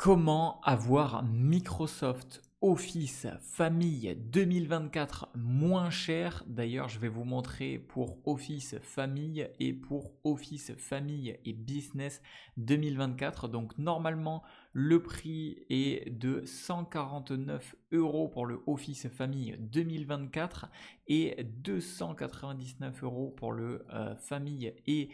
Comment avoir Microsoft Office Famille 2024 moins cher? D'ailleurs, je vais vous montrer pour Office Famille et pour Office Famille et Business 2024. Donc normalement, le prix est de 149 € pour le Office Famille 2024 et 299 € pour le Famille et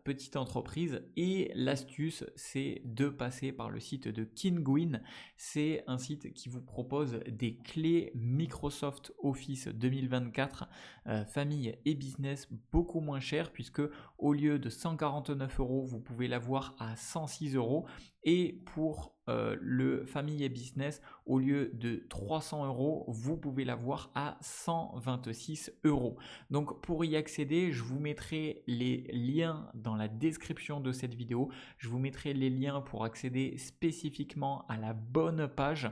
petite entreprise. Et l'astuce, c'est de passer par le site de Kinguin. C'est un site qui vous propose des clés Microsoft Office 2024 famille et business beaucoup moins chères, puisque au lieu de 149 €, vous pouvez l'avoir à 106 €. Et pour le famille et business, au lieu de 300 €, vous pouvez l'avoir à 126 €. Donc pour y accéder, je vous mettrai les liens dans la description de cette vidéo. Je vous mettrai les liens pour accéder spécifiquement à la bonne page.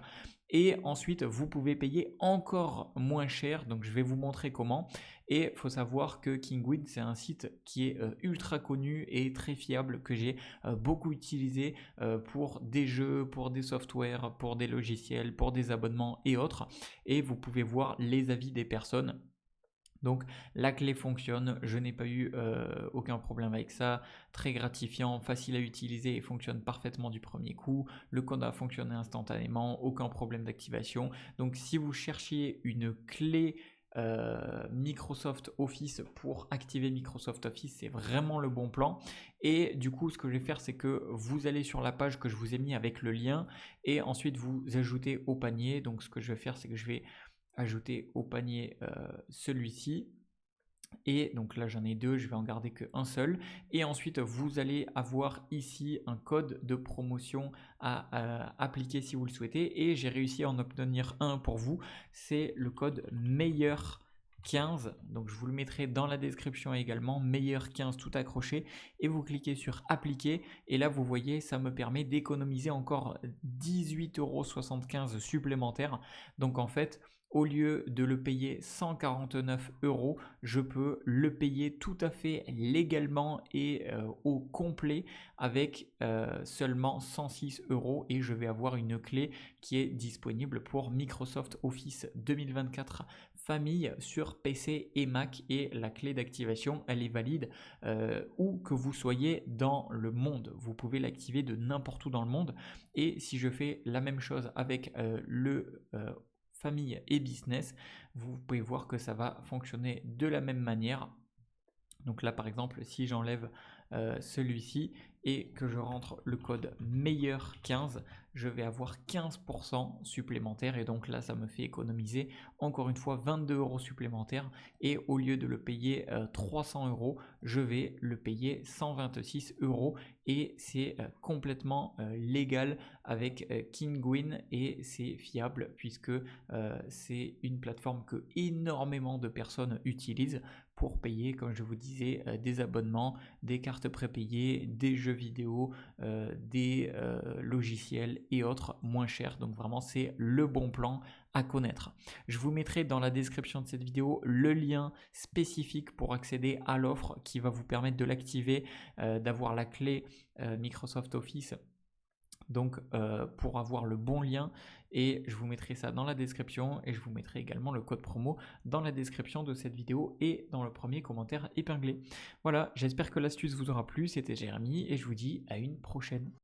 Et ensuite, vous pouvez payer encore moins cher. Donc, je vais vous montrer comment. Et il faut savoir que Kinguin, c'est un site qui est ultra connu et très fiable, que j'ai beaucoup utilisé pour des jeux, pour des softwares, pour des logiciels, pour des abonnements et autres. Et vous pouvez voir les avis des personnes. Donc la clé fonctionne, je n'ai pas eu aucun problème avec ça, très gratifiant, facile à utiliser et fonctionne parfaitement du premier coup. Le code a fonctionné instantanément, aucun problème d'activation. Donc si vous cherchiez une clé Microsoft Office pour activer Microsoft Office, c'est vraiment le bon plan. Et du coup, ce que je vais faire, c'est que vous allez sur la page que je vous ai mis avec le lien et ensuite vous ajoutez au panier. Donc ce que je vais faire, c'est que je vais ajouter au panier celui-ci. Et donc là j'en ai deux, je vais en garder qu'un seul. Et ensuite vous allez avoir ici un code de promotion à appliquer si vous le souhaitez. Et j'ai réussi à en obtenir un pour vous. C'est le code meilleur 15, donc je vous le mettrai dans la description également, meilleur 15 tout accroché, et vous cliquez sur appliquer et là vous voyez ça me permet d'économiser encore 18,75 € supplémentaires. Donc en fait, au lieu de le payer 149 €, je peux le payer tout à fait légalement et au complet avec seulement 106 € et je vais avoir une clé qui est disponible pour Microsoft Office 2024 famille sur PC et Mac, et la clé d'activation elle est valide où que vous soyez dans le monde. Vous pouvez l'activer de n'importe où dans le monde. Et si je fais la même chose avec le famille et business, vous pouvez voir que ça va fonctionner de la même manière. Donc là par exemple, si j'enlève celui-ci et que je rentre le code meilleur 15, je vais avoir 15% supplémentaire et donc là ça me fait économiser encore une fois 22 € supplémentaires, et au lieu de le payer 300 €, je vais le payer 126 € et c'est complètement légal avec Kinguin et c'est fiable puisque c'est une plateforme que énormément de personnes utilisent pour payer, comme je vous disais, des abonnements, des cartes prépayées, des jeux vidéo, des logiciels et autres moins chers. Donc vraiment c'est le bon plan à connaître. Je vous mettrai dans la description de cette vidéo le lien spécifique pour accéder à l'offre qui va vous permettre de l'activer, d'avoir la clé Microsoft Office. Donc pour avoir le bon lien, et je vous mettrai ça dans la description et je vous mettrai également le code promo dans la description de cette vidéo et dans le premier commentaire épinglé. Voilà, j'espère que l'astuce vous aura plu, c'était Jérémy et je vous dis à une prochaine.